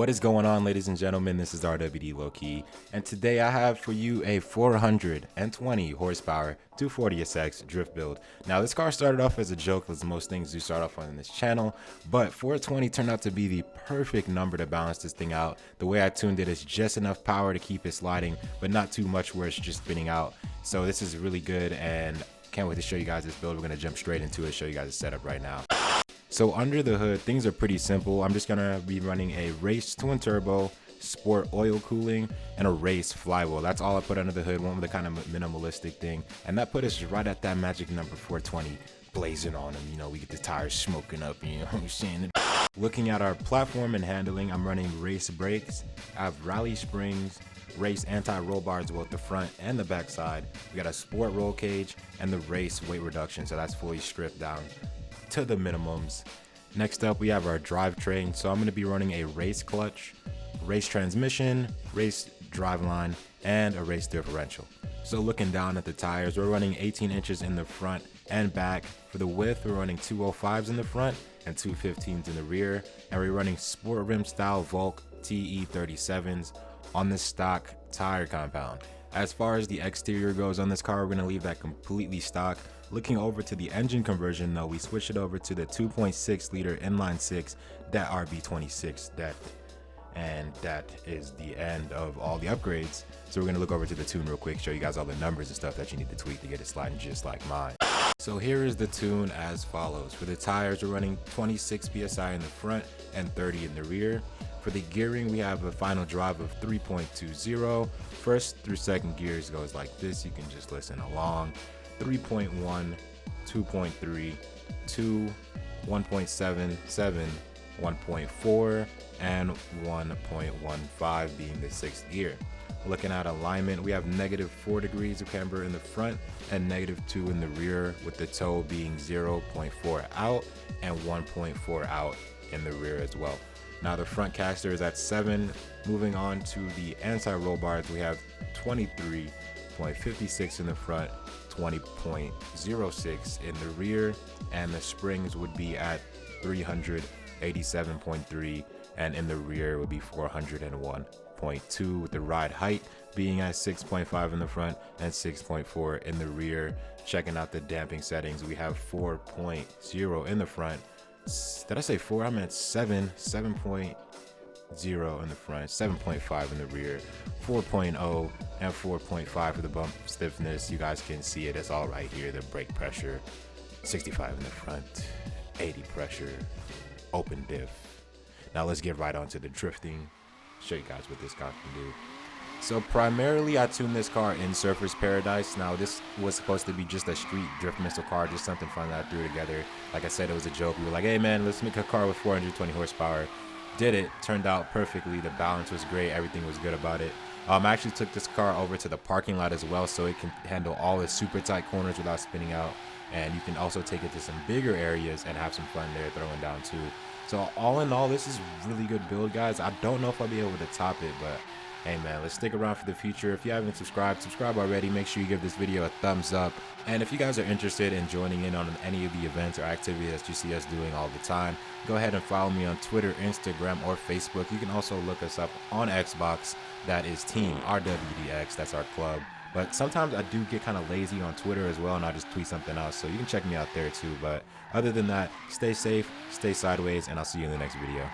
What is going on, ladies and gentlemen? This is RWD Lowkey, and today I have for you a 420 horsepower 240sx drift build. Now, this car started off as a joke, as most things do start off on this channel, but 420 turned out to be the perfect number to balance this thing out. The way I tuned it is just enough power to keep it sliding, but not too much where it's just spinning out. So this is really good, and can't wait to show you guys this build. We're going to jump straight into it, show you guys the setup right now. So under the hood, things are pretty simple. I'm just gonna be running a race twin turbo, sport oil cooling, and a race flywheel. That's all I put under the hood, one with the kind of minimalistic thing. And that put us right at that magic number 420, blazing on them. You know, we get the tires smoking up, you know what I'm saying? Looking at our platform and handling, I'm running race brakes. I have rally springs, race anti-roll bars both the front and the back side. We got a sport roll cage and the race weight reduction, so that's fully stripped down to the minimums. Next up, we have our drivetrain. So I'm going to be running a race clutch, race transmission, race driveline, and a race differential. So looking down at the tires, we're running 18 inches in the front and back. For the width, we're running 205s in the front and 215s in the rear, and we're running sport rim style Volk TE37s on the stock tire compound. As far as the exterior goes on this car, we're going to leave that completely stock. Looking over to the engine conversion though, we switched it over to the 2.6 liter inline six that RB26 deck, and that is the end of all the upgrades. So we're going to look over to the tune real quick, show you guys all the numbers and stuff that you need to tweak to get it sliding just like mine. So here is the tune as follows. For the tires, we're running 26 psi in the front and 30 in the rear. For the gearing, we have a final drive of 3.20. First through second gears goes like this. You can just listen along. 3.1, 2.3, 2, 1.77, 1.4, and 1.15 being the sixth gear. Looking at alignment, we have -4 degrees of camber in the front and -2 in the rear, with the toe being 0.4 out and 1.4 out in the rear as well. Now the front caster is at 7. Moving on to the anti-roll bars, we have 23.56 in the front, 20.06 in the rear, and the springs would be at 387.3, and in the rear would be 401.2, with the ride height being at 6.5 in the front and 6.4 in the rear. Checking out the damping settings, we have 4.0 in the front. Did I say 4? I meant 7.0 in the front, 7.5 in the rear, 4.0 and 4.5 for the bump stiffness. You guys can see it, it's all right here. The brake pressure, 65 in the front, 80 pressure, open diff. Now let's get right on to the drifting, show you guys what this car can do. So primarily I tuned this car in Surfer's Paradise. Now this was supposed to be just a street drift missile car, just something fun that I threw together. Like I said, it was a joke. We were like, hey man, let's make a car with 420 horsepower. Did it, turned out perfectly. The balance was great, everything was good about it. I actually took this car over to the parking lot as well, so it can handle all the super tight corners without spinning out. And you can also take it to some bigger areas and have some fun there throwing down too. So all in all, this is really good build, guys. I don't know if I'll be able to top it, but hey man, let's stick around for the future. If you haven't subscribed already. Make sure you give this video a thumbs up. And if you guys are interested in joining in on any of the events or activities that you see us doing all the time, go ahead and follow me on Twitter, Instagram, or Facebook. You can also look us up on Xbox. That is TeamRWDx. That's our club. But sometimes I do get kind of lazy on Twitter as well, and I just tweet something else. So you can check me out there too. But other than that, stay safe, stay sideways, and I'll see you in the next video.